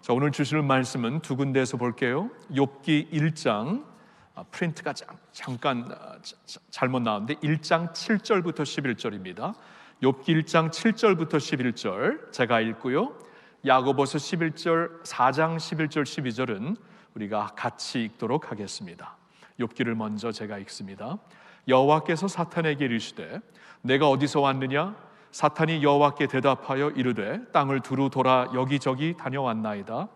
자, 오늘 주시는 말씀은 두 군데에서 볼게요. 욥기 1장, 프린트가 잠깐 잘못 나왔는데 1장 7절부터 11절입니다. 욥기 1장 7절부터 11절 제가 읽고요. 야고보서 11절, 4장 11절 12절은 우리가 같이 읽도록 하겠습니다. 욥기를 먼저 제가 읽습니다. 여호와께서 사탄에게 이르시되 내가 어디서 왔느냐? 사탄이 여호와께 대답하여 이르되 땅을 두루 돌아 여기저기 다녀왔나이다.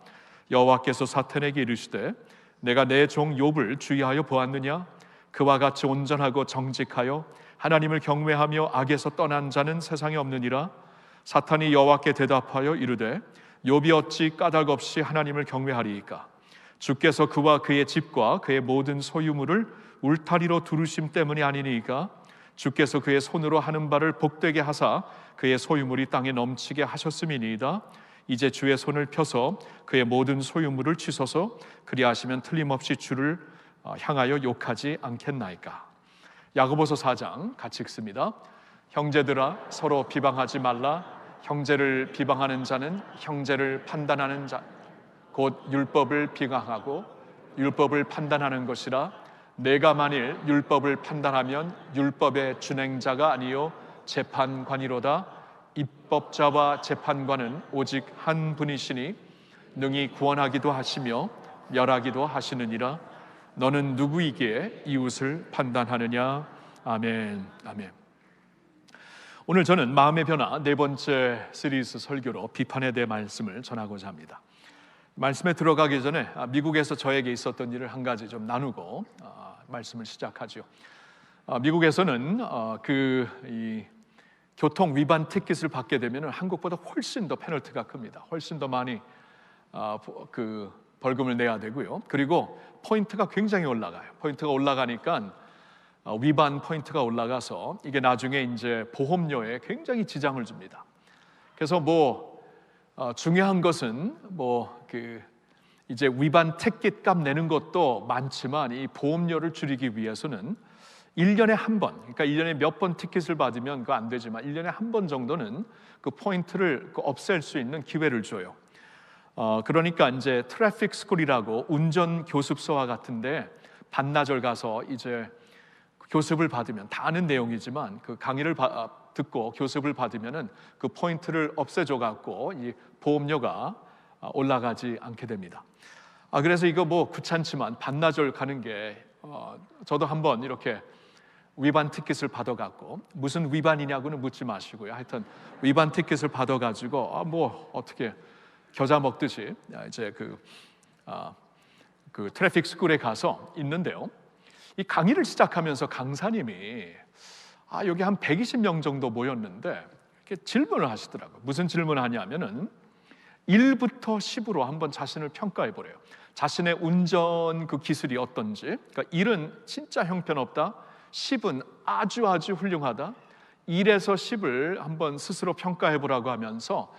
여호와께서 사탄에게 이르시되 내가 내 종 욥을 주의하여 보았느냐? 그와 같이 온전하고 정직하여 하나님을 경외하며 악에서 떠난 자는 세상에 없느니라. 사탄이 여호와께 대답하여 이르되 욥이 어찌 까닭 없이 하나님을 경외하리이까? 주께서 그와 그의 집과 그의 모든 소유물을 울타리로 두르심 때문이 아니니까? 주께서 그의 손으로 하는 바를 복되게 하사 그의 소유물이 땅에 넘치게 하셨음이니이다. 이제 주의 손을 펴서 그의 모든 소유물을 치소서. 그리하시면 틀림없이 주를 향하여 욕하지 않겠나이까? 야고보서 4장 같이 읽습니다. 형제들아 서로 비방하지 말라. 형제를 비방하는 자는 형제를 판단하는 자 곧 율법을 비방하고 율법을 판단하는 것이라. 내가 만일 율법을 판단하면 율법의 준행자가 아니요 재판관이로다. 입법자와 재판관은 오직 한 분이시니 능히 구원하기도 하시며 멸하기도 하시느니라. 너는 누구이기에 이웃을 판단하느냐? 아멘. 아멘. 오늘 저는 마음의 변화 네 번째 시리즈 설교로 비판에 대해 말씀을 전하고자 합니다. 말씀에 들어가기 전에 미국에서 저에게 있었던 일을 한 가지 좀 나누고 말씀을 시작하죠. 미국에서는 이 교통 위반 티켓을 받게 되면 한국보다 훨씬 더 페널티가 큽니다. 훨씬 더 많이 그 벌금을 내야 되고요. 그리고 포인트가 굉장히 올라가요. 포인트가 올라가니까 위반 포인트가 올라가서 이게 나중에 이제 보험료에 굉장히 지장을 줍니다. 그래서 중요한 것은 이제 위반 티켓 값 내는 것도 많지만 이 보험료를 줄이기 위해서는 1년에 한 번, 그러니까 1년에 몇 번 티켓을 받으면 그거 안 되지만 1년에 한 번 정도는 그 포인트를 없앨 수 있는 기회를 줘요. 그러니까 이제 트래픽 스쿨이라고 운전 교습소와 같은데 반나절 가서 이제 교습을 받으면 다 아는 내용이지만 그 강의를 듣고 교습을 받으면은 그 포인트를 없애줘 갖고 이 보험료가 올라가지 않게 됩니다. 그래서 이거 귀찮지만 반나절 가는 게 저도 한번 이렇게 위반 티켓을 받아갖고 무슨 위반이냐고는 묻지 마시고요. 하여튼 위반 티켓을 받아가지고 어떻게 겨자 먹듯이 이제 그 트래픽 스쿨에 가서 있는데요. 이 강의를 시작하면서 강사님이 여기 한 120명 정도 모였는데 이렇게 질문을 하시더라고요. 무슨 질문을 하냐면은 1부터 10으로 한번 자신을 평가해 보래요. 자신의 운전 그 기술이 어떤지. 그러니까 1은 진짜 형편없다. 10은 아주 훌륭하다. 1에서 10을 한번 스스로 평가해 보라고 하면서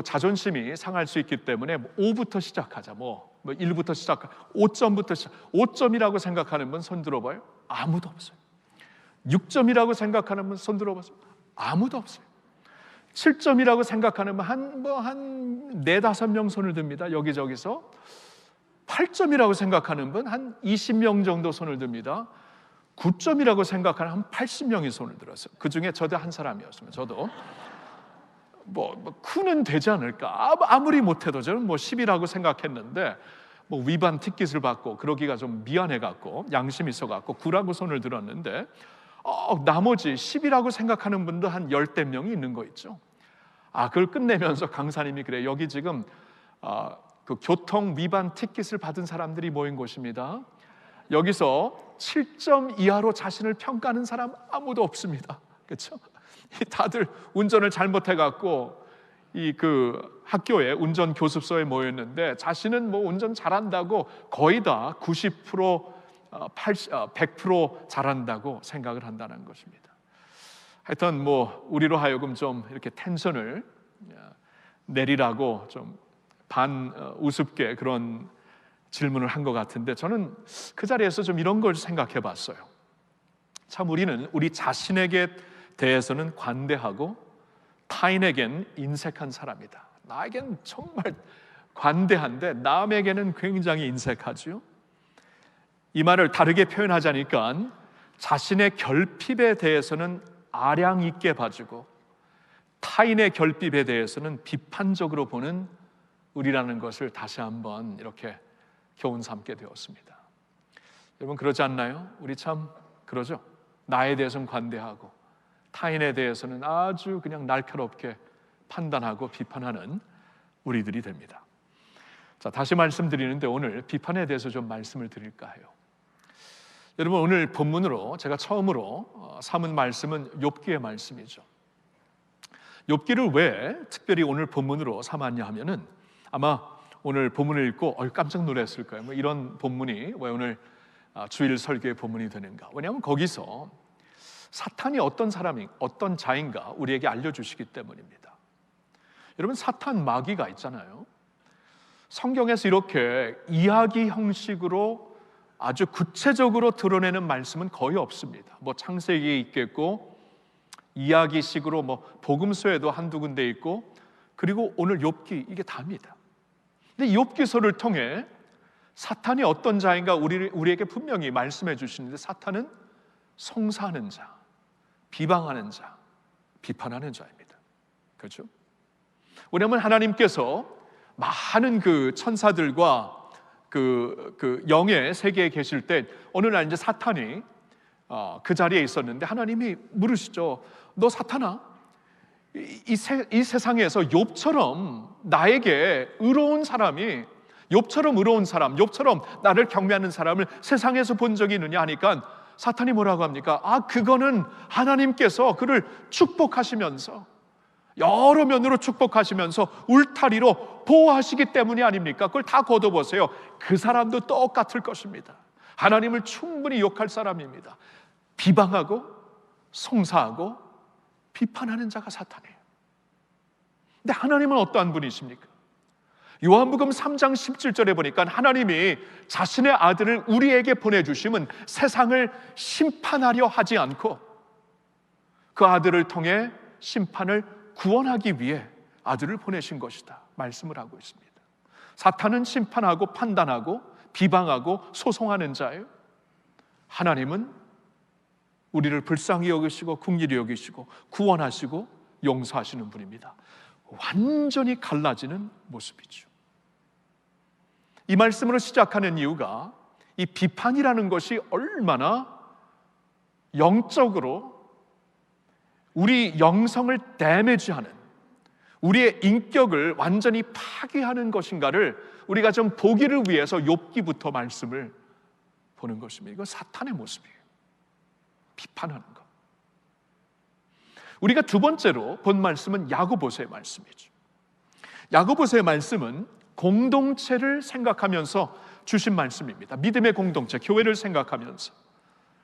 자존심이 상할 수 있기 때문에 5부터 시작하자. 1부터 시작. 5점부터 시작. 5점이라고 생각하는 분 손 들어봐요. 아무도 없어요. 6점이라고 생각하는 분 손 들어보세요. 아무도 없어요. 7점이라고 생각하는 분 한 4-5명 손을 듭니다. 여기저기서. 8점이라고 생각하는 분 한 20명 정도 손을 듭니다. 9점이라고 생각하는 한 80명이 손을 들었어요. 그 중에 저도 한 사람이었습니다. 저도 쿠는 되지 않을까? 아무리 못해도 저는 10이라고 생각했는데 위반 티켓을 받고 그러기가 좀 미안해갖고 양심 있어갖고 9라고 손을 들었는데 나머지 10이라고 생각하는 분도 한 10대 명이 있는 거 있죠. 그걸 끝내면서 강사님이 그래, 여기 지금 그 교통 위반 티켓을 받은 사람들이 모인 곳입니다. 여기서 7점 이하로 자신을 평가하는 사람 아무도 없습니다. 그렇죠? 다들 운전을 잘못해갖고 학교에 운전 교습소에 모였는데 자신은 운전 잘한다고 거의 다 90%, 100% 잘한다고 생각을 한다는 것입니다. 하여튼 우리로 하여금 좀 이렇게 텐션을 내리라고 좀 우습게 그런 질문을 한 것 같은데 저는 그 자리에서 좀 이런 걸 생각해 봤어요. 참 우리는 우리 자신에게 대해서는 관대하고 타인에겐 인색한 사람이다. 나에겐 정말 관대한데 남에게는 굉장히 인색하지요. 이 말을 다르게 표현하자니까 자신의 결핍에 대해서는 아량 있게 봐주고 타인의 결핍에 대해서는 비판적으로 보는 우리라는 것을 다시 한번 이렇게 교훈 삼게 되었습니다. 여러분 그러지 않나요? 우리 참 그러죠. 나에 대해서는 관대하고 타인에 대해서는 아주 그냥 날카롭게 판단하고 비판하는 우리들이 됩니다. 자, 다시 말씀드리는데 오늘 비판에 대해서 좀 말씀을 드릴까 해요. 여러분 오늘 본문으로 제가 처음으로 삼은 말씀은 욥기의 말씀이죠. 욥기를 왜 특별히 오늘 본문으로 삼았냐 하면은 아마 오늘 본문을 읽고 깜짝 놀랐을 거예요. 뭐 이런 본문이 왜 오늘 주일 설교의 본문이 되는가? 왜냐하면 거기서 사탄이 어떤 사람이 어떤 자인가 우리에게 알려주시기 때문입니다. 여러분 사탄 마귀가 있잖아요. 성경에서 이렇게 이야기 형식으로 아주 구체적으로 드러내는 말씀은 거의 없습니다. 뭐 창세기에 있겠고 이야기식으로 뭐 복음서에도 한두 군데 있고 그리고 오늘 욥기 이게 답니다. 근데 욥기서를 통해 사탄이 어떤 자인가 우리에게 분명히 말씀해 주시는데 사탄은 송사하는 자, 비방하는 자, 비판하는 자입니다. 그렇죠? 왜냐하면 하나님께서 많은 그 천사들과 그 영의 세계에 계실 때 어느 날 이제 사탄이 그 자리에 있었는데 하나님이 물으시죠. 너 사탄아, 이 세상에서 욥처럼 나에게 의로운 사람이 욥처럼 의로운 사람, 욥처럼 나를 경외하는 사람을 세상에서 본 적이 있느냐 하니까 사탄이 뭐라고 합니까? 그거는 하나님께서 그를 축복하시면서 여러 면으로 축복하시면서 울타리로 보호하시기 때문이 아닙니까? 그걸 다 걷어보세요. 그 사람도 똑같을 것입니다. 하나님을 충분히 욕할 사람입니다. 비방하고 송사하고 비판하는 자가 사탄이에요. 근데 하나님은 어떠한 분이십니까? 요한복음 3장 17절에 보니까 하나님이 자신의 아들을 우리에게 보내주심은 세상을 심판하려 하지 않고 그 아들을 통해 심판을 구원하기 위해 아들을 보내신 것이다 말씀을 하고 있습니다. 사탄은 심판하고 판단하고 비방하고 소송하는 자예요. 하나님은 우리를 불쌍히 여기시고 긍휼히 여기시고 구원하시고 용서하시는 분입니다. 완전히 갈라지는 모습이죠. 이 말씀으로 시작하는 이유가 이 비판이라는 것이 얼마나 영적으로 우리 영성을 데미지하는 우리의 인격을 완전히 파괴하는 것인가를 우리가 좀 보기를 위해서 욥기부터 말씀을 보는 것입니다. 이건 사탄의 모습이에요. 비판하는 것. 우리가 두 번째로 본 말씀은 야고보서의 말씀이죠. 야고보서의 말씀은 공동체를 생각하면서 주신 말씀입니다. 믿음의 공동체, 교회를 생각하면서.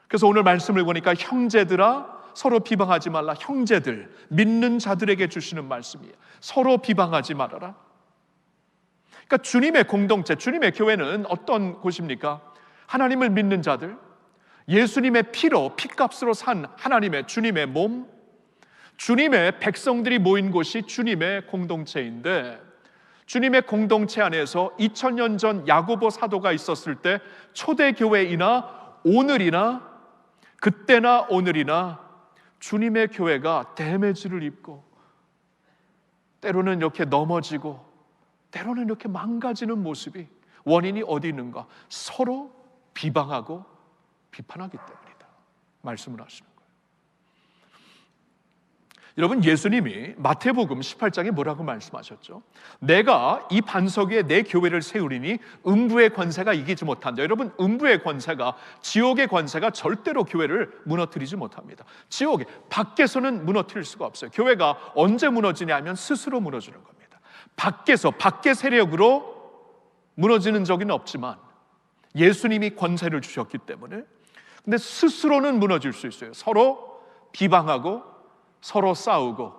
그래서 오늘 말씀을 보니까 형제들아 서로 비방하지 말라. 형제들, 믿는 자들에게 주시는 말씀이에요. 서로 비방하지 말아라. 그러니까 주님의 공동체, 주님의 교회는 어떤 곳입니까? 하나님을 믿는 자들, 예수님의 피로 피값으로 산 하나님의 주님의 몸, 주님의 백성들이 모인 곳이 주님의 공동체인데 주님의 공동체 안에서 2000년 전 야고보 사도가 있었을 때 초대교회이나 오늘이나 그때나 오늘이나 주님의 교회가 데미지를 입고 때로는 이렇게 넘어지고 때로는 이렇게 망가지는 모습이 원인이 어디 있는가? 서로 비방하고 비판하기 때문이다 말씀을 하시는 거예요. 여러분 예수님이 마태복음 18장에 뭐라고 말씀하셨죠? 내가 이 반석 위에 내 교회를 세우리니 음부의 권세가 이기지 못한다. 여러분 음부의 권세가 지옥의 권세가 절대로 교회를 무너뜨리지 못합니다. 지옥에 밖에서는 무너뜨릴 수가 없어요. 교회가 언제 무너지냐면 스스로 무너지는 겁니다. 밖에서 밖의 세력으로 무너지는 적은 없지만 예수님이 권세를 주셨기 때문에 근데 스스로는 무너질 수 있어요. 서로 비방하고 서로 싸우고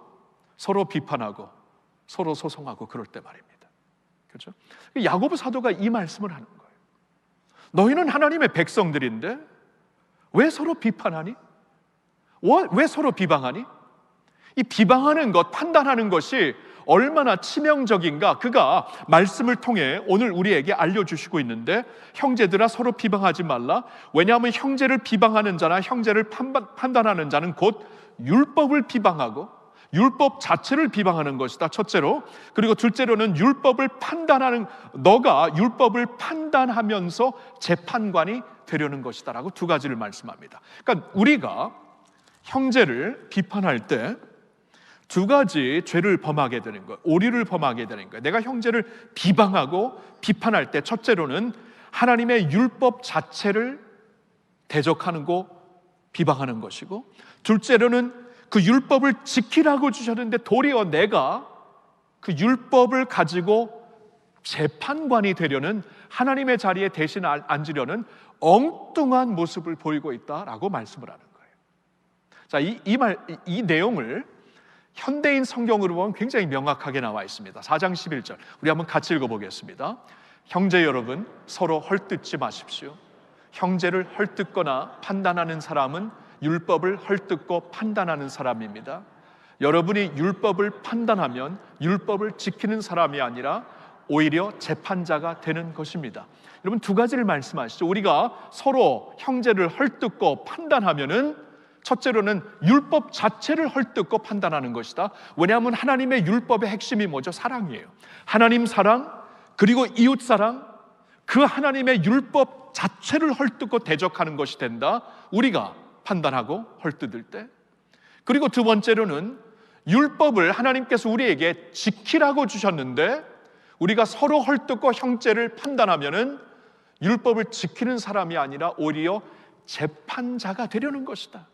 서로 비판하고 서로 소송하고 그럴 때 말입니다. 그렇죠? 야고보 사도가 이 말씀을 하는 거예요. 너희는 하나님의 백성들인데 왜 서로 비판하니? 왜 서로 비방하니? 이 비방하는 것, 판단하는 것이 얼마나 치명적인가 그가 말씀을 통해 오늘 우리에게 알려주시고 있는데, 형제들아 서로 비방하지 말라. 왜냐하면 형제를 비방하는 자나 형제를 판단하는 자는 곧 율법을 비방하고 율법 자체를 비방하는 것이다, 첫째로. 그리고 둘째로는 율법을 판단하는, 너가 율법을 판단하면서 재판관이 되려는 것이다 라고 두 가지를 말씀합니다. 그러니까 우리가 형제를 비판할 때 두 가지 죄를 범하게 되는 거예요. 오류를 범하게 되는 거예요. 내가 형제를 비방하고 비판할 때 첫째로는 하나님의 율법 자체를 대적하는 거, 비방하는 것이고, 둘째로는 그 율법을 지키라고 주셨는데 도리어 내가 그 율법을 가지고 재판관이 되려는, 하나님의 자리에 대신 앉으려는 엉뚱한 모습을 보이고 있다라고 말씀을 하는 거예요. 자, 이 내용을 현대인 성경으로 보면 굉장히 명확하게 나와 있습니다. 4장 11절 우리 한번 같이 읽어보겠습니다. 형제 여러분, 서로 헐뜯지 마십시오. 형제를 헐뜯거나 판단하는 사람은 율법을 헐뜯고 판단하는 사람입니다. 여러분이 율법을 판단하면 율법을 지키는 사람이 아니라 오히려 재판자가 되는 것입니다. 여러분, 두 가지를 말씀하시죠. 우리가 서로 형제를 헐뜯고 판단하면은 첫째로는 율법 자체를 헐뜯고 판단하는 것이다. 왜냐하면 하나님의 율법의 핵심이 뭐죠? 사랑이에요. 하나님 사랑, 그리고 이웃 사랑, 그 하나님의 율법 자체를 헐뜯고 대적하는 것이 된다, 우리가 판단하고 헐뜯을 때. 그리고 두 번째로는 율법을 하나님께서 우리에게 지키라고 주셨는데 우리가 서로 헐뜯고 형제를 판단하면은 율법을 지키는 사람이 아니라 오히려 재판자가 되려는 것이다.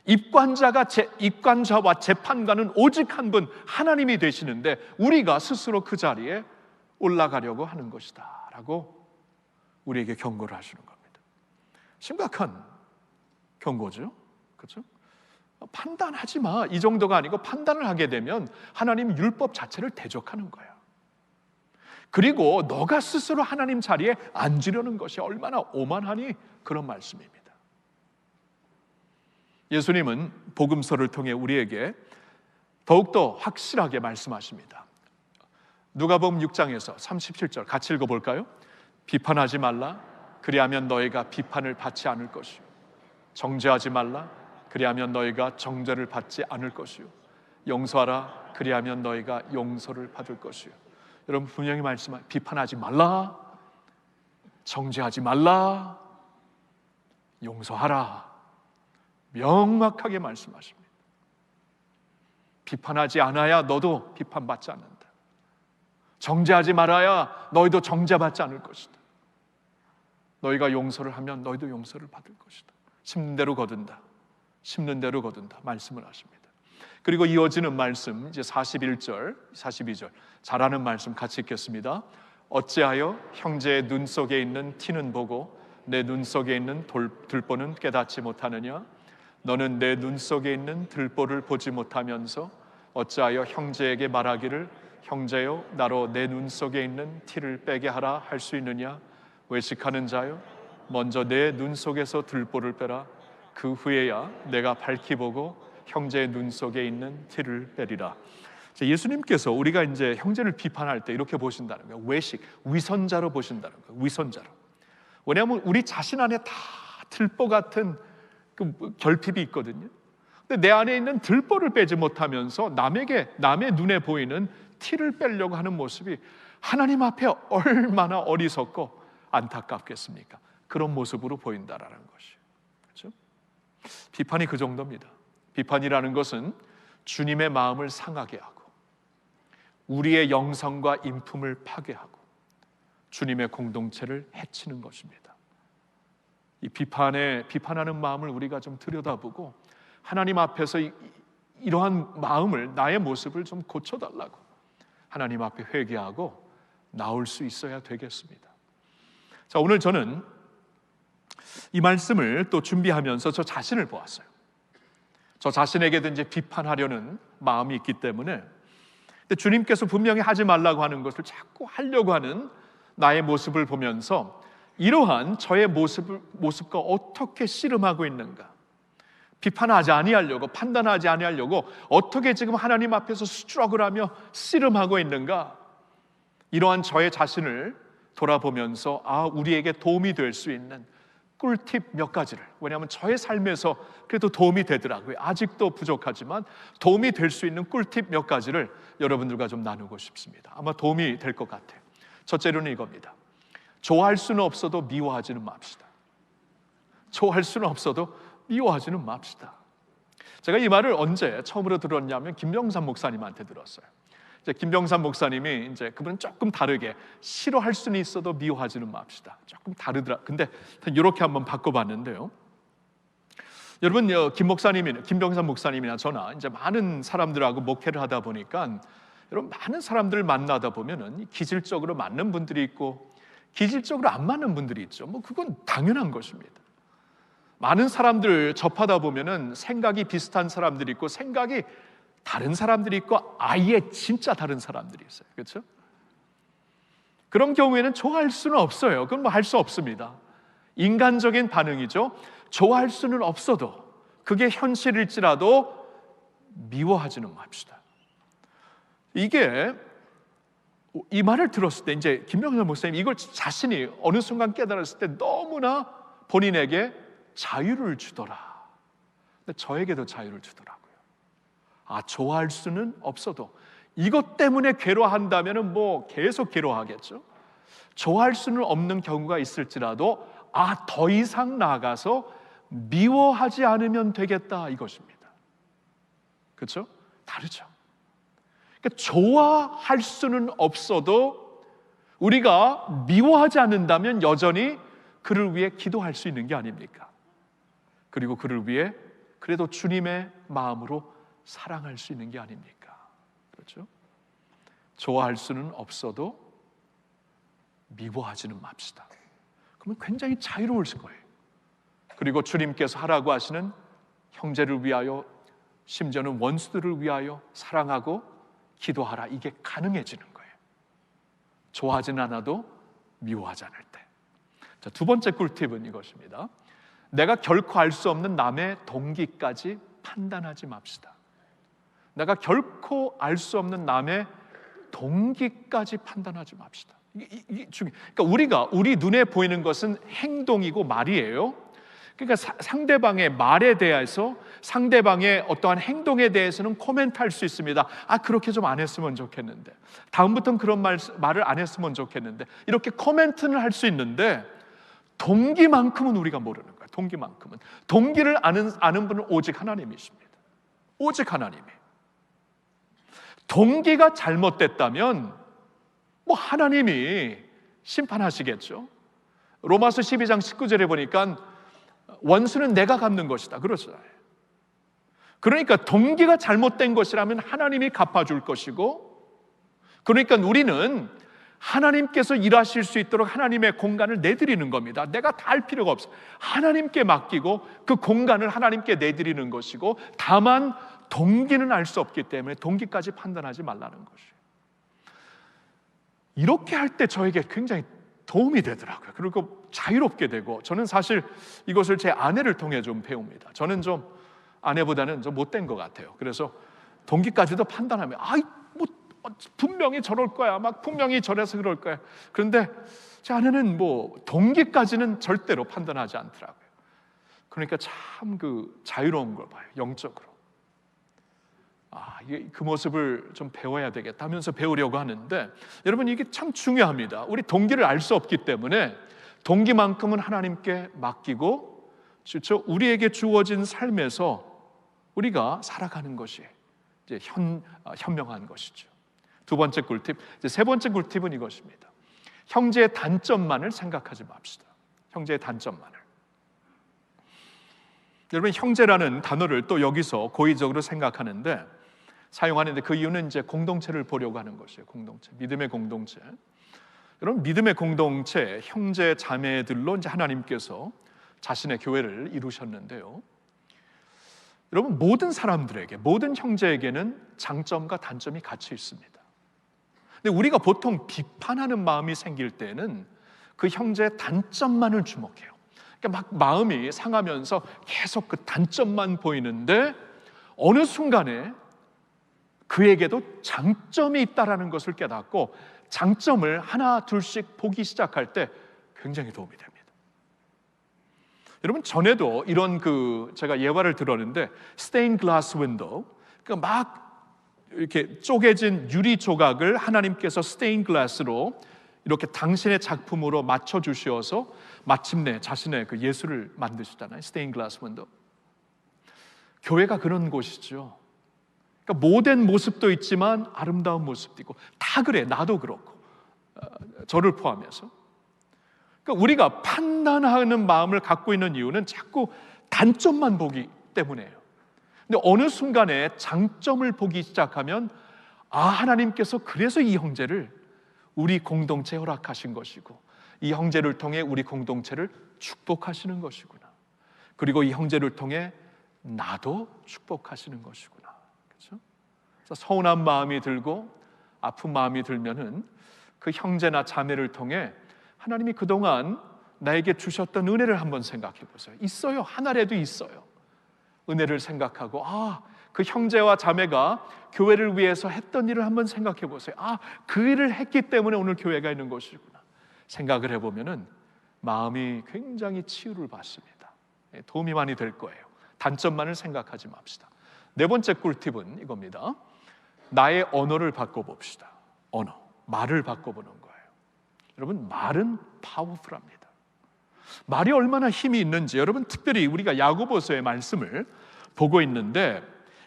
입관자와 재판관은 오직 한 분, 하나님이 되시는데 우리가 스스로 그 자리에 올라가려고 하는 것이다 라고 우리에게 경고를 하시는 겁니다. 심각한 경고죠, 그렇죠? 판단하지 마, 이 정도가 아니고 판단을 하게 되면 하나님 율법 자체를 대적하는 거야. 그리고 너가 스스로 하나님 자리에 앉으려는 것이 얼마나 오만하니, 그런 말씀입니다. 예수님은 복음서를 통해 우리에게 더욱더 확실하게 말씀하십니다. 누가복음 6장에서 37절 같이 읽어볼까요? 비판하지 말라. 그리하면 너희가 비판을 받지 않을 것이요. 정죄하지 말라. 그리하면 너희가 정죄를 받지 않을 것이요. 용서하라. 그리하면 너희가 용서를 받을 것이요. 여러분, 분명히 말씀하십니다. 비판하지 말라. 정죄하지 말라. 용서하라. 명확하게 말씀하십니다. 비판하지 않아야 너도 비판받지 않는다. 정죄하지 말아야 너희도 정죄받지 않을 것이다. 너희가 용서를 하면 너희도 용서를 받을 것이다. 심는 대로 거둔다. 심는 대로 거둔다 말씀을 하십니다. 그리고 이어지는 말씀, 이제 41절, 42절 잘하는 말씀 같이 읽겠습니다. 어찌하여 형제의 눈 속에 있는 티는 보고 내 눈 속에 있는 들보는 깨닫지 못하느냐? 너는 내 눈 속에 있는 들보를 보지 못하면서 어찌하여 형제에게 말하기를 형제여 나로 내 눈 속에 있는 티를 빼게 하라 할 수 있느냐? 외식하는 자여 먼저 내 눈 속에서 들보를 빼라. 그 후에야 내가 밝히 보고 형제의 눈 속에 있는 티를 빼리라. 예수님께서 우리가 이제 형제를 비판할 때 이렇게 보신다는 거예요. 외식, 위선자로 보신다는 거예요. 위선자로. 왜냐하면 우리 자신 안에 다 들보 같은 그 결핍이 있거든요. 근데 내 안에 있는 들보를 빼지 못하면서 남의 눈에 보이는 티를 빼려고 하는 모습이 하나님 앞에 얼마나 어리석고 안타깝겠습니까? 그런 모습으로 보인다라는 것이에요. 그렇죠? 비판이 그 정도입니다. 비판이라는 것은 주님의 마음을 상하게 하고 우리의 영성과 인품을 파괴하고 주님의 공동체를 해치는 것입니다. 이 비판하는 마음을 우리가 좀 들여다보고 하나님 앞에서 이러한 마음을, 나의 모습을 좀 고쳐달라고 하나님 앞에 회개하고 나올 수 있어야 되겠습니다. 자, 오늘 저는 이 말씀을 또 준비하면서 저 자신을 보았어요. 저 자신에게도 이제 비판하려는 마음이 있기 때문에, 근데 주님께서 분명히 하지 말라고 하는 것을 자꾸 하려고 하는 나의 모습을 보면서 이러한 저의 모습과 어떻게 씨름하고 있는가, 비판하지 아니하려고, 판단하지 아니하려고 어떻게 지금 하나님 앞에서 수주락을 하며 씨름하고 있는가? 이러한 저의 자신을 돌아보면서 우리에게 도움이 될 수 있는 꿀팁 몇 가지를, 왜냐하면 저의 삶에서 그래도 도움이 되더라고요. 아직도 부족하지만 도움이 될 수 있는 꿀팁 몇 가지를 여러분들과 좀 나누고 싶습니다. 아마 도움이 될 것 같아요. 첫째로는 이겁니다. 좋아할 수는 없어도 미워하지는 맙시다. 좋아할 수는 없어도 미워하지는 맙시다. 제가 이 말을 언제 처음으로 들었냐면 김병삼 목사님한테 들었어요. 이제 김병삼 목사님이 이제 그분은 조금 다르게 싫어할 수는 있어도 미워하지는 맙시다. 조금 다르더라. 근데 이렇게 한번 바꿔봤는데요. 여러분, 김병삼 목사님이나 저나 이제 많은 사람들하고 목회를 하다 보니까 여러분 많은 사람들을 만나다 보면은 기질적으로 맞는 분들이 있고 기질적으로 안 맞는 분들이 있죠. 뭐 그건 당연한 것입니다. 많은 사람들 접하다 보면은 생각이 비슷한 사람들이 있고 생각이 다른 사람들이 있고 아예 진짜 다른 사람들이 있어요. 그렇죠? 그런 경우에는 좋아할 수는 없어요. 그건 뭐 할 수 없습니다. 인간적인 반응이죠. 좋아할 수는 없어도 그게 현실일지라도 미워하지는 맙시다. 이 말을 들었을 때 이제 김병삼 목사님 이걸 자신이 어느 순간 깨달았을 때 너무나 본인에게 자유를 주더라. 근데 저에게도 자유를 주더라고요. 좋아할 수는 없어도 이것 때문에 괴로워한다면 뭐 계속 괴로워하겠죠. 좋아할 수는 없는 경우가 있을지라도 더 이상 나아가서 미워하지 않으면 되겠다 이것입니다. 그렇죠? 다르죠. 그러니까 좋아할 수는 없어도 우리가 미워하지 않는다면 여전히 그를 위해 기도할 수 있는 게 아닙니까? 그리고 그를 위해 그래도 주님의 마음으로 사랑할 수 있는 게 아닙니까? 그렇죠? 좋아할 수는 없어도 미워하지는 맙시다. 그러면 굉장히 자유로울 거예요. 그리고 주님께서 하라고 하시는 형제를 위하여 심지어는 원수들을 위하여 사랑하고 기도하라, 이게 가능해지는 거예요. 좋아하진 않아도 미워하지 않을 때. 자, 두 번째 꿀팁은 이것입니다. 내가 결코 알 수 없는 남의 동기까지 판단하지 맙시다. 내가 결코 알 수 없는 남의 동기까지 판단하지 맙시다. 이게 중요해요. 그러니까 우리 눈에 보이는 것은 행동이고 말이에요. 그러니까 상대방의 말에 대해서, 상대방의 어떠한 행동에 대해서는 코멘트할 수 있습니다. 그렇게 좀 안 했으면 좋겠는데, 다음부터는 그런 말을 안 했으면 좋겠는데, 이렇게 코멘트는 할 수 있는데 동기만큼은 우리가 모르는 거예요. 동기만큼은. 동기를 아는 분은 오직 하나님이십니다. 오직 하나님이. 동기가 잘못됐다면 뭐 하나님이 심판하시겠죠. 로마서 12장 19절에 보니까 원수는 내가 갚는 것이다. 그렇죠. 그러니까 동기가 잘못된 것이라면 하나님이 갚아줄 것이고, 그러니까 우리는 하나님께서 일하실 수 있도록 하나님의 공간을 내드리는 겁니다. 내가 다 할 필요가 없어요. 하나님께 맡기고 그 공간을 하나님께 내드리는 것이고, 다만 동기는 알 수 없기 때문에 동기까지 판단하지 말라는 것이에요. 이렇게 할 때 저에게 굉장히 도움이 되더라고요. 그리고 자유롭게 되고, 저는 사실 이것을 제 아내를 통해 좀 배웁니다. 저는 좀 아내보다는 좀 못된 것 같아요. 그래서 동기까지도 판단하면 분명히 저럴 거야, 막 분명히 저래서 그럴 거야. 그런데 제 아내는 뭐 동기까지는 절대로 판단하지 않더라고요. 그러니까 참 자유로운 걸 봐요. 영적으로. 그 모습을 좀 배워야 되겠다 하면서 배우려고 하는데, 여러분 이게 참 중요합니다. 우리 동기를 알 수 없기 때문에 동기만큼은 하나님께 맡기고, 그렇죠? 우리에게 주어진 삶에서 우리가 살아가는 것이 이제 현명한 것이죠. 두 번째 꿀팁. 이제 세 번째 꿀팁은 이것입니다. 형제의 단점만을 생각하지 맙시다. 형제의 단점만을. 여러분, 형제라는 단어를 또 여기서 고의적으로 생각하는데, 사용하는데 그 이유는 이제 공동체를 보려고 하는 것이에요. 공동체, 믿음의 공동체. 여러분, 믿음의 공동체, 형제 자매들로 이제 하나님께서 자신의 교회를 이루셨는데요. 여러분, 모든 사람들에게, 모든 형제에게는 장점과 단점이 같이 있습니다. 근데 우리가 보통 비판하는 마음이 생길 때는 그 형제의 단점만을 주목해요. 그러니까 막 마음이 상하면서 계속 그 단점만 보이는데 어느 순간에 그에게도 장점이 있다라는 것을 깨닫고 장점을 하나 둘씩 보기 시작할 때 굉장히 도움이 됩니다. 여러분, 전에도 이런 제가 예화를 들었는데 스테인 글라스 윈도우, 그러니까 막 이렇게 쪼개진 유리 조각을 하나님께서 스테인 글라스로 이렇게 당신의 작품으로 맞춰 주셔서 마침내 자신의 그 예술을 만드시잖아요. 스테인 글라스 윈도우. 교회가 그런 곳이죠. 그러니까 모든 모습도 있지만 아름다운 모습도 있고, 다 그래. 나도 그렇고, 저를 포함해서. 그러니까 우리가 판단하는 마음을 갖고 있는 이유는 자꾸 단점만 보기 때문이에요. 근데 어느 순간에 장점을 보기 시작하면 하나님께서 그래서 이 형제를 우리 공동체에 허락하신 것이고, 이 형제를 통해 우리 공동체를 축복하시는 것이구나. 그리고 이 형제를 통해 나도 축복하시는 것이구나. 그렇죠? 그래서 서운한 마음이 들고 아픈 마음이 들면은 그 형제나 자매를 통해 하나님이 그동안 나에게 주셨던 은혜를 한번 생각해 보세요. 있어요. 하나라도 있어요. 은혜를 생각하고 그 형제와 자매가 교회를 위해서 했던 일을 한번 생각해 보세요. 그 일을 했기 때문에 오늘 교회가 있는 것이구나. 생각을 해보면은 마음이 굉장히 치유를 받습니다. 도움이 많이 될 거예요. 단점만을 생각하지 맙시다. 네 번째 꿀팁은 이겁니다. 나의 언어를 바꿔봅시다. 말을 바꿔보는 거예요. 여러분, 말은 파워풀합니다. 말이 얼마나 힘이 있는지, 여러분, 특별히 우리가 야고보서의 말씀을 보고 있는데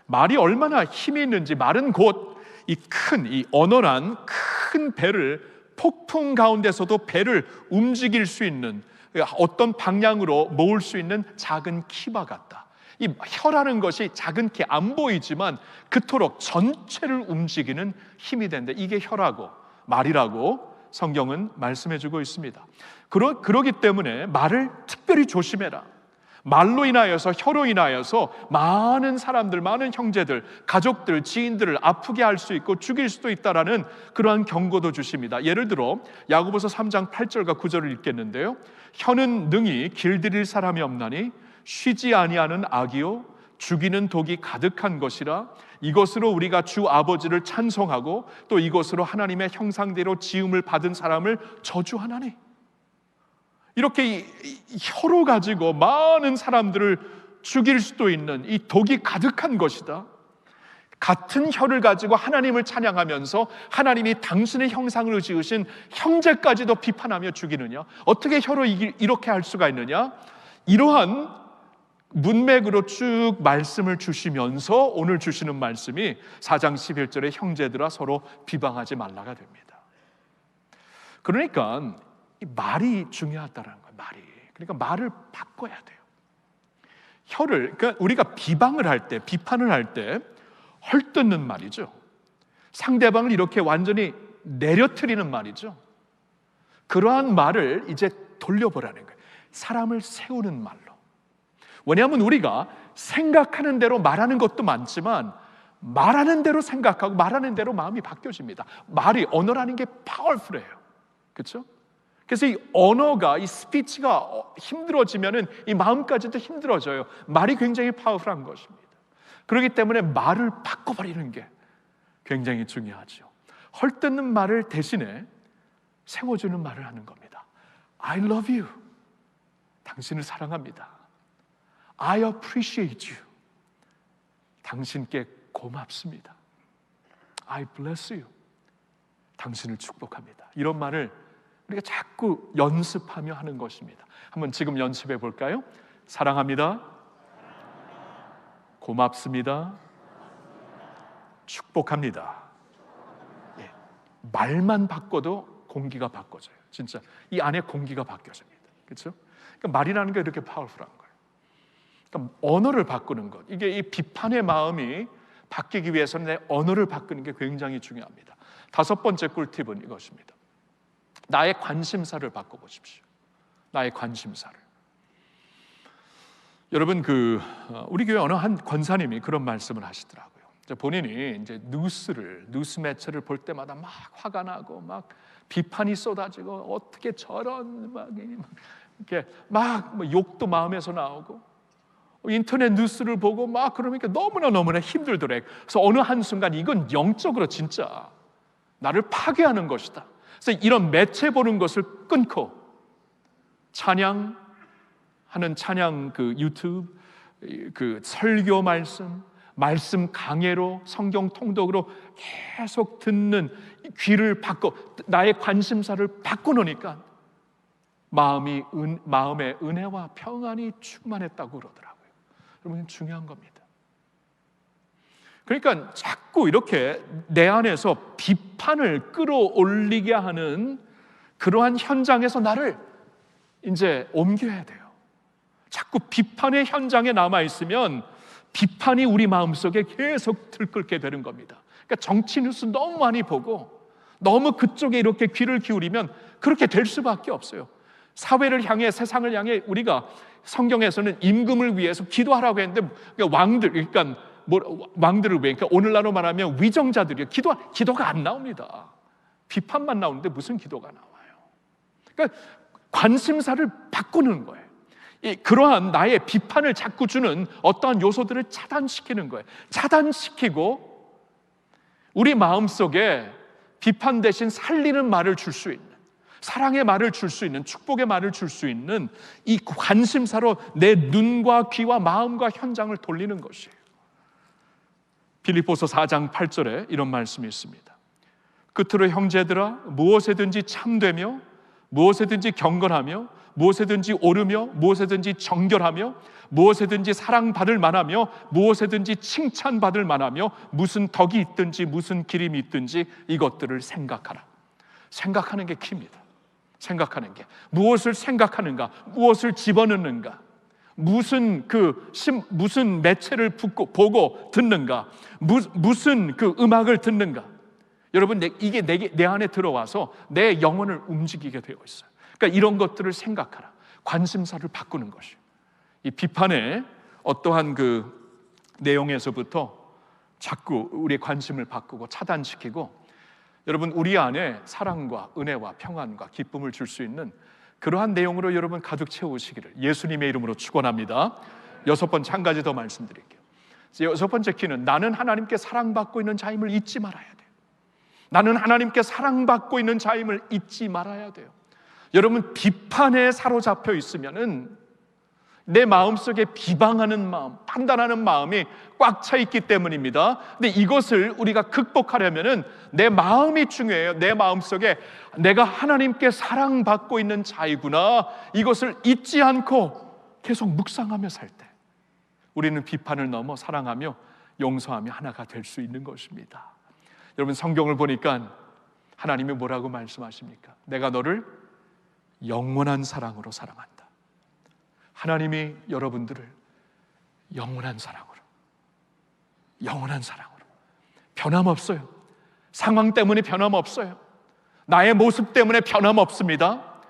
말이 얼마나 힘이 있는지, 말은 곧 이 언어란 큰 배를, 폭풍 가운데서도 배를 움직일 수 있는, 어떤 방향으로 모을 수 있는 작은 키와 같다. 이 혀라는 것이 작은 키, 안 보이지만 그토록 전체를 움직이는 힘이 된다. 이게 혀라고, 말이라고 성경은 말씀해주고 있습니다. 그러기 때문에 말을 특별히 조심해라. 말로 인하여서, 혀로 인하여서 많은 사람들, 많은 형제들, 가족들, 지인들을 아프게 할 수 있고 죽일 수도 있다라는 그러한 경고도 주십니다. 예를 들어 야고보서 3장 8절과 9절을 읽겠는데요. 혀는 능히 길들일 사람이 없나니 쉬지 아니하는 악이요 죽이는 독이 가득한 것이라. 이것으로 우리가 주 아버지를 찬송하고 또 이것으로 하나님의 형상대로 지음을 받은 사람을 저주하나니. 이렇게 혀로 가지고 많은 사람들을 죽일 수도 있는 이 독이 가득한 것이다. 같은 혀를 가지고 하나님을 찬양하면서 하나님이 당신의 형상을 지으신 형제까지도 비판하며 죽이느냐? 어떻게 혀로 이렇게 할 수가 있느냐? 이러한 문맥으로 쭉 말씀을 주시면서 오늘 주시는 말씀이 4장 11절에 형제들아 서로 비방하지 말라가 됩니다. 그러니까 이 말이 중요하다는 거예요. 말이. 그러니까 말을 바꿔야 돼요. 그러니까 우리가 비방을 할 때, 비판을 할 때 헐뜯는 말이죠. 상대방을 이렇게 완전히 내려뜨리는 말이죠. 그러한 말을 이제 돌려보라는 거예요. 사람을 세우는 말로. 왜냐하면 우리가 생각하는 대로 말하는 것도 많지만 말하는 대로 생각하고 말하는 대로 마음이 바뀌어집니다. 언어라는 게 파워풀해요. 그렇죠? 그래서 이 언어가, 이 스피치가 힘들어지면은 이 마음까지도 힘들어져요. 말이 굉장히 파워풀한 것입니다. 그렇기 때문에 말을 바꿔버리는 게 굉장히 중요하죠. 헐뜯는 말을 대신에 세워주는 말을 하는 겁니다. I love you. 당신을 사랑합니다. I appreciate you. 당신께 고맙습니다. I bless you. 당신을 축복합니다. 이런 말을 우리가 자꾸 연습하며 하는 것입니다. 한번 지금 연습해 볼까요? 사랑합니다. 고맙습니다. 축복합니다. 예, 말만 바꿔도 공기가 바꿔져요. 진짜 이 안에 공기가 바뀌어집니다. 그렇죠? 그러니까 말이라는 게 이렇게 파워풀한 거예요. 그러니까 언어를 바꾸는 것, 이게 이 비판의 마음이 바뀌기 위해서는 내 언어를 바꾸는 게 굉장히 중요합니다. 다섯 번째 꿀팁은 이것입니다. 나의 관심사를 바꿔보십시오. 나의 관심사를. 여러분, 우리 교회 어느 한 권사님이 그런 말씀을 하시더라고요. 본인이 이제 뉴스 매체를 볼 때마다 막 화가 나고 막 비판이 쏟아지고 어떻게 저런 이렇게 막 욕도 마음에서 나오고 인터넷 뉴스를 보고 막 그러니까 너무나 힘들더래. 그래서 어느 한순간 이건 영적으로 진짜 나를 파괴하는 것이다. 그래서 이런 매체 보는 것을 끊고 찬양 그 유튜브 그 설교 말씀 강해로 성경 통독으로 계속 듣는 귀를 바꿔 나의 관심사를 바꿔놓으니까 마음의 은혜와 평안이 충만했다고 그러더라고요. 여러분, 중요한 겁니다. 그러니까 자꾸 이렇게 내 안에서 비판을 끌어올리게 하는 그러한 현장에서 나를 이제 옮겨야 돼요. 자꾸 비판의 현장에 남아있으면 비판이 우리 마음속에 계속 들끓게 되는 겁니다. 그러니까 정치 뉴스 너무 많이 보고 너무 그쪽에 이렇게 귀를 기울이면 그렇게 될 수밖에 없어요. 사회를 향해, 세상을 향해 우리가 성경에서는 임금을 위해서 기도하라고 했는데 왕들을 왜? 그러니까 오늘날로 말하면 위정자들이요. 기도가 안 나옵니다. 비판만 나오는데 무슨 기도가 나와요? 그러니까 관심사를 바꾸는 거예요. 그러한 나의 비판을 자꾸 주는 어떠한 요소들을 차단시키는 거예요. 차단시키고 우리 마음속에 비판 대신 살리는 말을 줄 수 있는, 사랑의 말을 줄 수 있는, 축복의 말을 줄 수 있는 이 관심사로 내 눈과 귀와 마음과 현장을 돌리는 것이에요. 빌립보서 4장 8절에 이런 말씀이 있습니다. 끝으로 형제들아, 무엇에든지 참되며 무엇에든지 경건하며 무엇에든지 오르며 무엇에든지 정결하며 무엇에든지 사랑받을 만하며 무엇에든지 칭찬받을 만하며 무슨 덕이 있든지 무슨 기림이 있든지 이것들을 생각하라. 생각하는 게 키입니다. 생각하는 게 무엇을 생각하는가, 무엇을 집어넣는가, 무슨 매체를 보고 듣는가, 무슨 그 음악을 듣는가. 여러분, 이게 내 안에 들어와서 내 영혼을 움직이게 되어 있어요. 그러니까 이런 것들을 생각하라. 관심사를 바꾸는 것이에요. 이 비판의 어떠한 그 내용에서부터 자꾸 우리의 관심을 바꾸고 차단시키고, 여러분, 우리 안에 사랑과 은혜와 평안과 기쁨을 줄 수 있는 그러한 내용으로 여러분 가득 채우시기를 예수님의 이름으로 축원합니다. 6번째, 한 가지 더 말씀드릴게요. 6번째 키는 나는 하나님께 사랑받고 있는 자임을 잊지 말아야 돼요. 나는 하나님께 사랑받고 있는 자임을 잊지 말아야 돼요. 여러분, 비판에 사로잡혀 있으면은 내 마음속에 비방하는 마음, 판단하는 마음이 꽉 차 있기 때문입니다. 근데 이것을 우리가 극복하려면은 내 마음이 중요해요. 내 마음속에 내가 하나님께 사랑받고 있는 자이구나, 이것을 잊지 않고 계속 묵상하며 살 때 우리는 비판을 넘어 사랑하며 용서하며 하나가 될 수 있는 것입니다. 여러분, 성경을 보니까 하나님이 뭐라고 말씀하십니까? 내가 너를 영원한 사랑으로 사랑한다. 하나님이 여러분들을 영원한 사랑으로 변함없어요. 상황 때문에 변함없어요. 나의 모습 때문에 변함없습니다.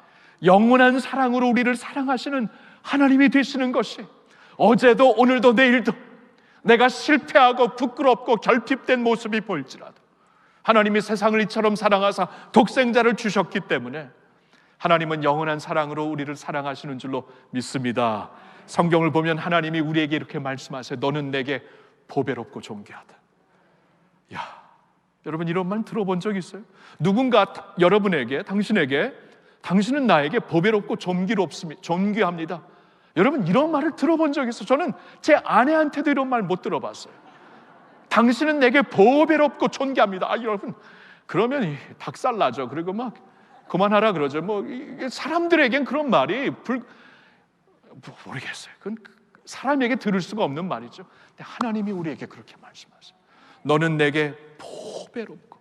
영원한 사랑으로 우리를 사랑하시는 하나님이 되시는 것이 어제도 오늘도 내일도 내가 실패하고 부끄럽고 결핍된 모습이 보일지라도 하나님이 세상을 이처럼 사랑하사 독생자를 주셨기 때문에 하나님은 영원한 사랑으로 우리를 사랑하시는 줄로 믿습니다. 성경을 보면 하나님이 우리에게 이렇게 말씀하세요. 너는 내게 보배롭고 존귀하다. 야, 여러분, 이런 말 들어본 적 있어요? 누군가 여러분에게, 당신은 나에게 보배롭고 존귀합니다. 여러분, 이런 말을 들어본 적 있어요? 저는 제 아내한테도 이런 말 못 들어봤어요. 당신은 내게 보배롭고 존귀합니다. 여러분, 그러면 박살나죠. 그리고 막 그만하라 그러죠. 사람들에겐 그런 말이 모르겠어요. 그건 사람에게 들을 수가 없는 말이죠. 근데 하나님이 우리에게 그렇게 말씀하세요. 너는 내게 보배롭고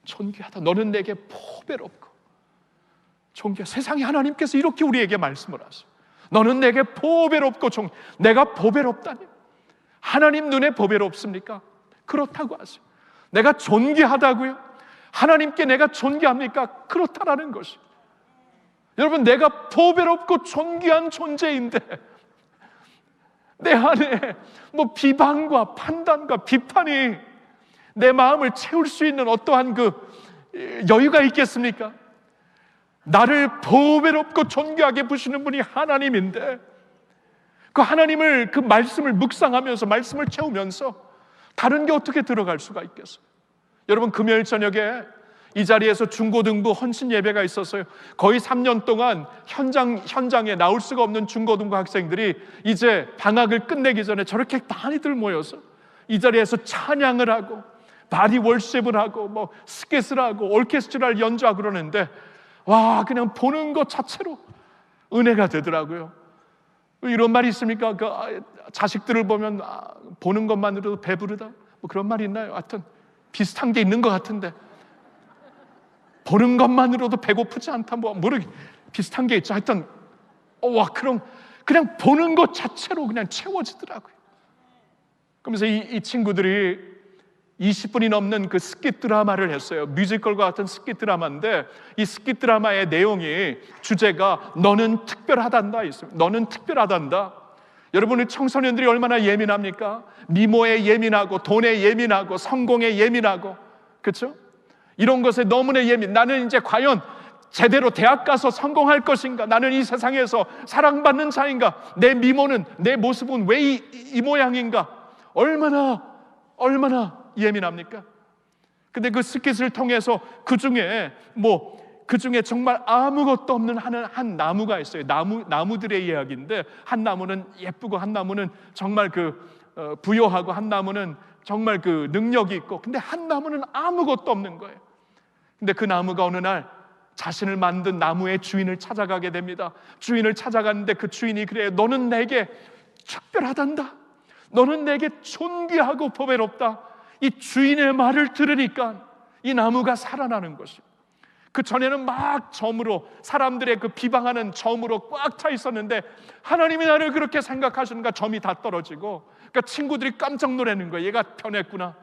존귀하다. 너는 내게 보배롭고 존귀하다. 세상에 하나님께서 이렇게 우리에게 말씀을 하세요. 너는 내게 보배롭고 내가 보배롭다니. 하나님 눈에 보배롭습니까? 그렇다고 하세요. 내가 존귀하다고요? 하나님께 내가 존귀합니까? 그렇다라는 것이. 여러분, 내가 보배롭고 존귀한 존재인데 내 안에 비방과 판단과 비판이 내 마음을 채울 수 있는 어떠한 그 여유가 있겠습니까? 나를 보배롭고 존귀하게 부시는 분이 하나님인데, 그 하나님을, 그 말씀을 묵상하면서, 말씀을 채우면서 다른 게 어떻게 들어갈 수가 있겠어요? 여러분, 금요일 저녁에 이 자리에서 중고등부 헌신 예배가 있었어요. 거의 3년 동안 현장에 나올 수가 없는 중고등부 학생들이 이제 방학을 끝내기 전에 저렇게 많이들 모여서 이 자리에서 찬양을 하고 바디 월십을 하고 뭐 스켓을 하고 오케스트라를 연주하고 그러는데, 와, 그냥 보는 것 자체로 은혜가 되더라고요. 이런 말이 있습니까? 자식들을 보면 보는 것만으로도 배부르다, 뭐 그런 말이 있나요? 하여튼 비슷한 게 있는 것 같은데, 보는 것만으로도 배고프지 않다, 뭐 모르게 비슷한 게 있죠. 하여튼 와, 그냥 보는 것 자체로 그냥 채워지더라고요. 그러면서 이 친구들이 20분이 넘는 그 스킷 드라마를 했어요. 뮤지컬과 같은 스킷 드라마인데, 이 스킷 드라마의 내용이, 주제가 너는 특별하단다 있습니다. 너는 특별하단다. 여러분의 청소년들이 얼마나 예민합니까? 미모에 예민하고, 돈에 예민하고, 성공에 예민하고, 그렇죠? 이런 것에 너무나 나는 이제 과연 제대로 대학 가서 성공할 것인가? 나는 이 세상에서 사랑받는 자인가? 내 미모는, 내 모습은 왜 이 모양인가? 얼마나 예민합니까? 근데 그 스킷을 통해서 그 중에 정말 아무것도 없는 한 나무가 있어요. 나무들의 이야기인데, 한 나무는 예쁘고, 한 나무는 정말 부요하고, 한 나무는 정말 능력이 있고, 근데 한 나무는 아무것도 없는 거예요. 근데 그 나무가 어느 날 자신을 만든 나무의 주인을 찾아가게 됩니다. 주인을 찾아가는데 그 주인이 그래요. 너는 내게 특별하단다. 너는 내게 존귀하고 보배롭다. 이 주인의 말을 들으니까 이 나무가 살아나는 것이에요. 그 전에는 막 점으로, 사람들의 비방하는 점으로 꽉 차 있었는데, 하나님이 나를 그렇게 생각하시는가 점이 다 떨어지고, 그러니까 친구들이 깜짝 놀라는 거예요. 얘가 변했구나.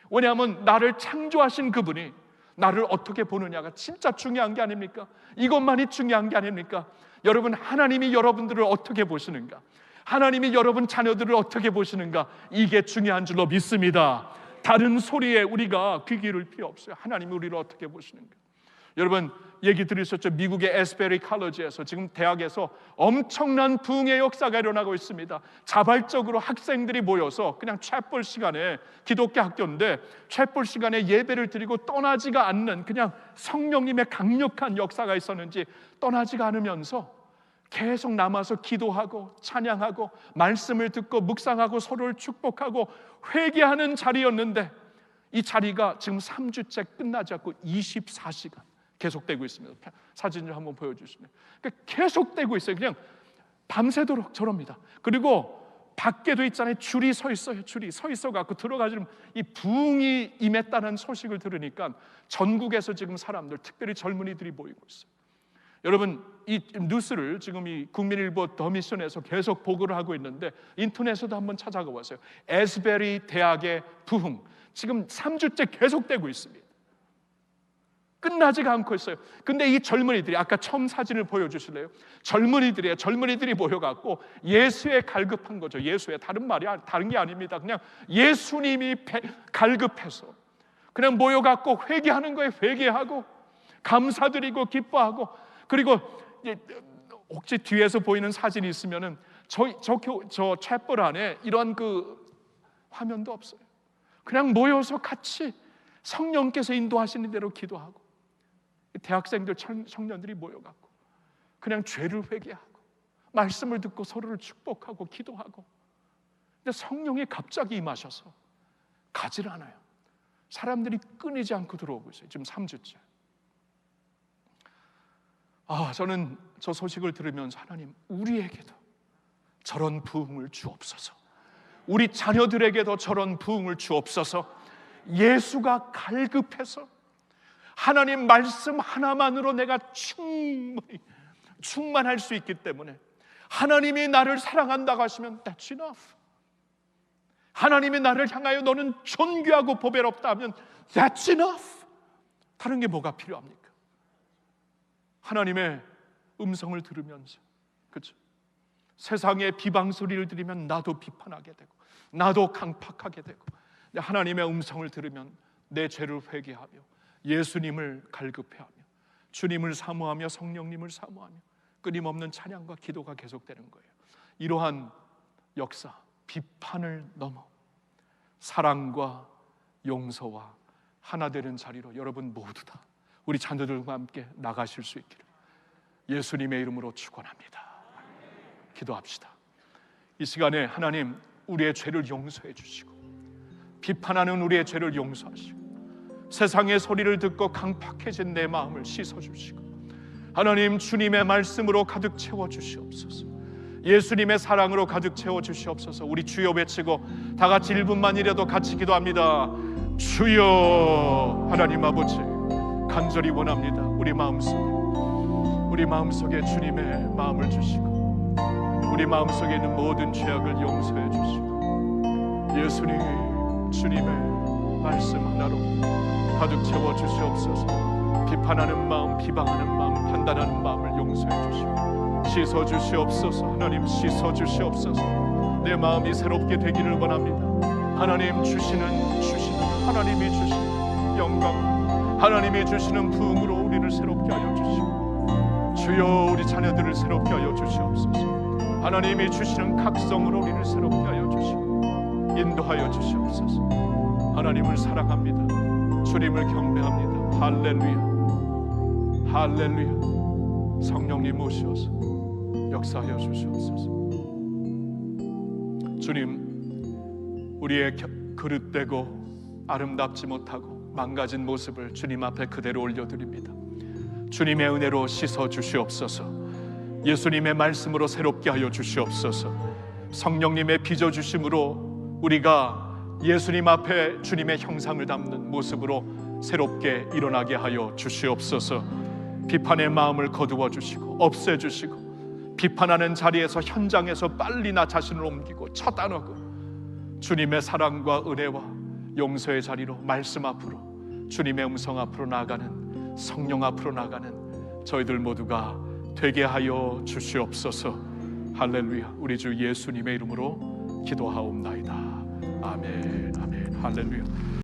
왜냐하면 나를 창조하신 그분이 나를 어떻게 보느냐가 진짜 중요한 게 아닙니까? 이것만이 중요한 게 아닙니까? 여러분, 하나님이 여러분들을 어떻게 보시는가? 하나님이 여러분 자녀들을 어떻게 보시는가? 이게 중요한 줄로 믿습니다. 다른 소리에 우리가 귀 기울일 필요 없어요. 하나님이 우리를 어떻게 보시는가? 여러분, 얘기 들으셨죠? 미국의 에스베리 칼리지에서, 지금 대학에서 엄청난 부흥의 역사가 일어나고 있습니다. 자발적으로 학생들이 모여서 그냥 챗볼 시간에, 기독교 학교인데 챗볼 시간에 예배를 드리고 떠나지가 않는, 그냥 성령님의 강력한 역사가 있었는지 떠나지가 않으면서 계속 남아서 기도하고 찬양하고 말씀을 듣고 묵상하고 서로를 축복하고 회개하는 자리였는데, 이 자리가 지금 3주째 끝나지 않고 24시간 계속되고 있습니다. 사진을 한번 보여주시면, 그러니까 계속되고 있어요. 그냥 밤새도록 저럽니다. 그리고 밖에도 있잖아요. 줄이 서 있어요. 줄이 서 있어갖고 들어가지면 이 부흥이 임했다는 소식을 들으니까 전국에서 지금 사람들, 특별히 젊은이들이 모이고 있어요. 여러분, 이 뉴스를 지금 이 국민일보 더 미션에서 계속 보고를 하고 있는데, 인터넷에도 한번 찾아가 보세요. 에스베리 대학의 부흥, 지금 3주째 계속되고 있습니다. 끝나지가 않고 있어요. 근데 이 젊은이들이, 아까 처음 사진을 보여주실래요? 젊은이들이 모여갖고 예수에 갈급한 거죠. 예수에, 다른 게 아닙니다. 그냥 예수님이 갈급해서 그냥 모여갖고 회개하는 거예요. 회개하고 감사드리고 기뻐하고. 그리고 혹시 뒤에서 보이는 사진이 있으면은 저 챗볼 안에 이런 화면도 없어요. 그냥 모여서 같이 성령께서 인도하시는 대로 기도하고, 대학생들, 청년들이 모여갖고 그냥 죄를 회개하고 말씀을 듣고 서로를 축복하고 기도하고. 근데 성령이 갑자기 임하셔서 가질 않아요. 사람들이 끊이지 않고 들어오고 있어요. 지금 3주째. 저는 저 소식을 들으면서, 하나님, 우리에게도 저런 부흥을 주옵소서. 우리 자녀들에게도 저런 부흥을 주옵소서. 예수가 갈급해서 하나님 말씀 하나만으로 내가 충만할 수 있기 때문에, 하나님이 나를 사랑한다고 하시면 that's enough. 하나님이 나를 향하여 너는 존귀하고 보배롭다 하면 that's enough. 다른 게 뭐가 필요합니까? 하나님의 음성을 들으면서, 그렇죠? 세상의 비방 소리를 들으면 나도 비판하게 되고 나도 강팍하게 되고, 하나님의 음성을 들으면 내 죄를 회개하며 예수님을 갈급해하며 주님을 사모하며 성령님을 사모하며 끊임없는 찬양과 기도가 계속되는 거예요. 이러한 역사, 비판을 넘어 사랑과 용서와 하나 되는 자리로 여러분 모두 다 우리 자녀들과 함께 나가실 수 있기를 예수님의 이름으로 축원합니다. 기도합시다. 이 시간에 하나님, 우리의 죄를 용서해 주시고 비판하는 우리의 죄를 용서하시고 세상의 소리를 듣고 강팍해진 내 마음을 씻어주시고 하나님, 주님의 말씀으로 가득 채워주시옵소서. 예수님의 사랑으로 가득 채워주시옵소서. 우리 주여 외치고 다 같이 1분만이라도 같이 기도합니다. 주여. 하나님 아버지, 간절히 원합니다. 우리 마음속에 주님의 마음을 주시고 우리 마음속에 있는 모든 죄악을 용서해 주시고 예수님, 주님의 말씀 하나로 가득 채워 주시옵소서. 비판하는 마음, 비방하는 마음, 판단하는 마음을 용서해 주시고 씻어 주시옵소서. 하나님, 씻어 주시옵소서. 내 마음이 새롭게 되기를 원합니다. 하나님 하나님이 주시는 영광, 하나님이 주시는 부흥으로 우리를 새롭게 하여 주시고 주여, 우리 자녀들을 새롭게 하여 주시옵소서. 하나님이 주시는 각성으로 우리를 새롭게 하여 주시고 인도하여 주시옵소서. 하나님을 사랑합니다. 주님을 경배합니다. 할렐루야, 할렐루야. 성령님 오셔서 역사하여 주시옵소서. 주님, 우리의 그릇되고 아름답지 못하고 망가진 모습을 주님 앞에 그대로 올려드립니다. 주님의 은혜로 씻어 주시옵소서. 예수님의 말씀으로 새롭게 하여 주시옵소서. 성령님의 빚어주심으로 우리가 예수님 앞에 주님의 형상을 담는 모습으로 새롭게 일어나게 하여 주시옵소서. 비판의 마음을 거두어 주시고 없애주시고 비판하는 자리에서, 현장에서 빨리 나 자신을 옮기고 처단하고 주님의 사랑과 은혜와 용서의 자리로, 말씀 앞으로, 주님의 음성 앞으로 나아가는, 성령 앞으로 나아가는 저희들 모두가 되게 하여 주시옵소서. 할렐루야. 우리 주 예수님의 이름으로 기도하옵나이다. 아멘, 아멘, 할렐루야.